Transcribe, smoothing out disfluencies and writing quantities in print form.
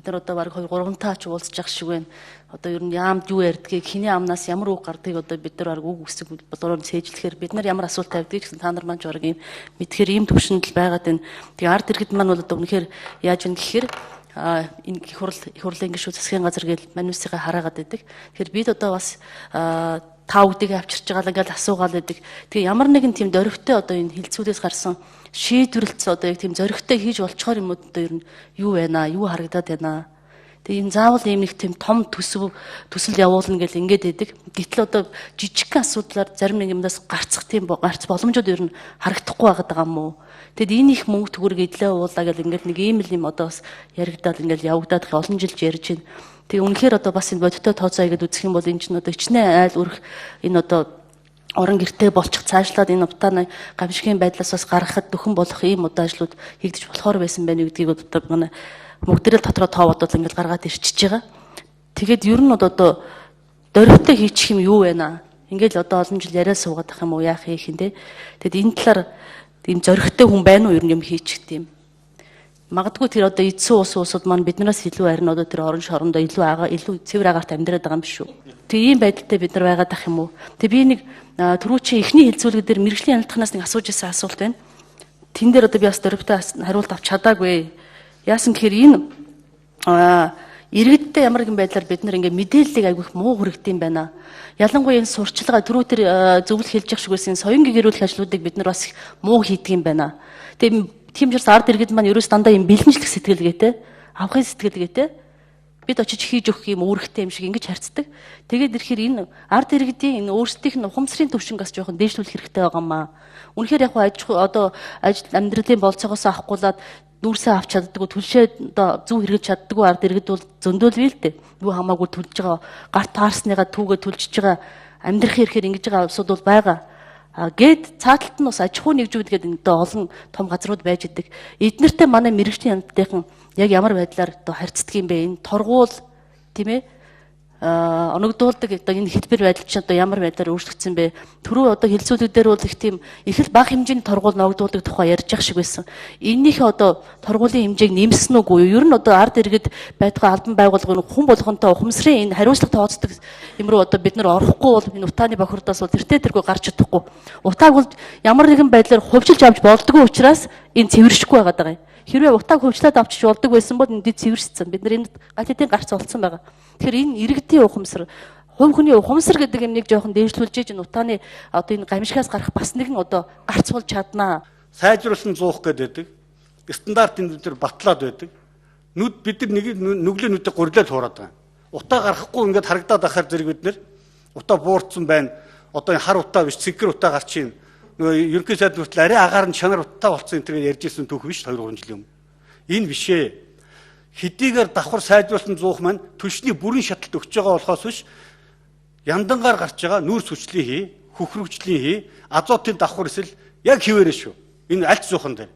нар одоо баг 2-3 таач уулзж ах шиг байна. Одоо ер нь яамд юу ярьдгийг, хиний амнаас ямар үг гардгийг одоо бид нар баг үг үсэг болоор цээжлэхээр бид нар ямар асуудал тавьдгийг гэсэн та нар маань ч баг ийм мэдхээр ийм төвшөнд л байгаад байна. Тэгээ ард иргэд маань бол одоо үнэхээр яаж юм гэхээр энэ их хурлын гишүүд засгийн газар гээл манусыгаа хараагаад байдаг. Тэгэхээр бид одоо бас та бүгдийг авчирч байгаа л ингээл асуугаал байдаг. Тэгээ ямар нэгэн тийм дөрвтэй одоо энэ хилцүүлээс гарсан шийдвэрлэлц одоо яг тийм зөрөгтэй хийж болчоор юм одоо ер нь юу байна, юу харагдаад байна. Тэгээ энэ заавал ийм нэг тийм том төсөл явуулна гэл ингээд байдаг. Гэтэл одоо жижигхэн асуудлаар зарим нэг юмдаас гарц боломжууд ер нь харагдахгүй байгаа юм уу? Тэгэд энэ их мөнгө төгрөг эдлээ уулаа гэл ингээд нэг ийм л юм одоо бас яригадаад ингээд явагдаад олон жилж ярьж байна. Тэгээ үнэхээр одоо бас энэ бодиттой тооцоо хийгээд үзэх юм бол энэ чинь одоо хичнээн айл өрх энэ одоо орон гэртээ болчих цаашлаад энэ утааны гамшигын байдлаас бас гаргахад дөхөн болох ийм удаа ажлууд хийгдэж болохоор байсан байна гэдгийг одоо манай мөгдрөл дотроо тоо бодвол ингээд гаргаад ирчихэж байгаа. Тэгээд ер нь одоо дөрөвтэй хийчих юм юу байна? Ингээд л одоо олон жил яриа суугаад ах юм уу яах хийх юм те. Тэгэд энэ талаар ийм зөрөгтэй хүн байна уу ер нь юм хийчих тийм. Магадгүй тэр одоо эдсэн улсууд маань биднээс илүү харин одоо тэр орон шорондоо илүү цэвэр агаарт амьдраад байгаа юм биш үү? Тэгээ ийм байдалтай бид нар байгаад ах юм уу? Тэгээ би нэг түрүүчийн эхний хилцүүлэг дээр мэрэгжлийн хяналтнаас нэг асууж ирсэн асуулт байна. Тэн дээр одоо би бас дөрөвтэй хариулт авч чадаагүй. Яасан гэхээр энэ иргэдтэй ямар нэгэн байдлаар бид нар ингээ мэдээллийг айгүйх муу хүргэдэг юм байна. Ялангуяа энэ сурчлагаа түрүү тэр зөвлөл хэлж явах шиг байсан соёнгийн гэрүүлэх ажлуудыг бид нар бас муу хийдэг юм байна. Тэгээ тийм ч ард иргэд маань ерөөс дандаа юм бэлэнчлэх сэтгэлгээтэй, авахын сэтгэлгээтэй бид очиж хийж өгөх юм үүрэгтэй юм шиг ингэж харцдаг. Тэгээд ирэхээр энэ ард иргэдийн энэ өөрсдийнх нь ухамсарын төвшингээс жоохон дээшлүүлэх хэрэгтэй байгаа юм аа. Үнэхээр яг одоо амьдралын болцоогоос авахгүйлаад нүүрсээ авч чаддаггүй түлшээ одоо зөв хэрэгж чаддаггүй ард иргэд бол зөндөөлвөл л дээ. Юу хамаагүй түлж байгаа гарт таарсныгаа түүгээ түлжиж байгаа амьдрах ирэхээр ингэж байгаа улсууд бол байгаа. Гэд цааталт нь бас аж ахуй нэгжүүд гэдэг одоо олон том газрууд байж идэг. Эднэртэй манай мэрэгжлийн хяналтынхан яг ямар байдлаар одоо харьцдаг юм бэ? Энэ торгуул тийм ээ оногдуулдаг одоо энэ хэлбэр байдал чинь одоо ямар байдлаар өөрчлөгдсөн бэ? Түрүү одоо хилцүүлэгдээр бол их тийм их л бага хэмжээний торгуул ногдуулдаг тухай ярьж ах шиг байсан. Эннийхээ одоо торгуулийн хэмжээг нэмсэн үгүй юу? Ер нь одоо ард иргэд байдгаа албан байгууллагын хүн болгонтой ухамсарын энэ хариуцлага тооцдог юм руу одоо бид нар орохгүй бол энэ утааны бохирдоос бол тэртээ гарч чадахгүй. Утааг бол ямар нэгэн байдлаар хувьчилж авч болдгоо учраас энэ цэвэршихгүй байгаад байгаа юм. Хэрвээ утааг хөвчлээд авчиж болдог байсан бол энд цэвэршсэн. Бид нар энд галт хэдийн гарц олцсон байгаа. Тэгэхээр энэ иргэдийн ухамсар, хувь хүний ухамсар гэдэг юмныг жоохон дээшлүүлж ийн утааны одоо энэ гамшигаас гарах бас нэгэн одоо гарц болж чаднаа. Сайжруулсан зуух гэдэг стандартын дээр батлаад байдаг. Бид нар нэг нүглийн нүдийг гурлаад хуураад байгаа. Утаа гарахгүй ингээд харагдаад ахаар зэрэг бид нар утаа буурцсан байна. Одоо хар утаа биш цэгэр утаа гарч ийн. Ерөнхий сайд хүртэл арай агаар нь чанар утаа болсон энэ ярьж ирсэн түүх биш 2-3 жилийн өмнө. Энэ бишээ. Хэдийгээр давхар сайжруулсан зуух маань түлшний бүрэн шаталт өгч байгаа болохоос биш яндангаар гарч байгаа нүүрс хүчлийн хөхрөвчлийн азотын давхар эсвэл яг хിവэрэ шүү. Энэ альт зуухан дээр.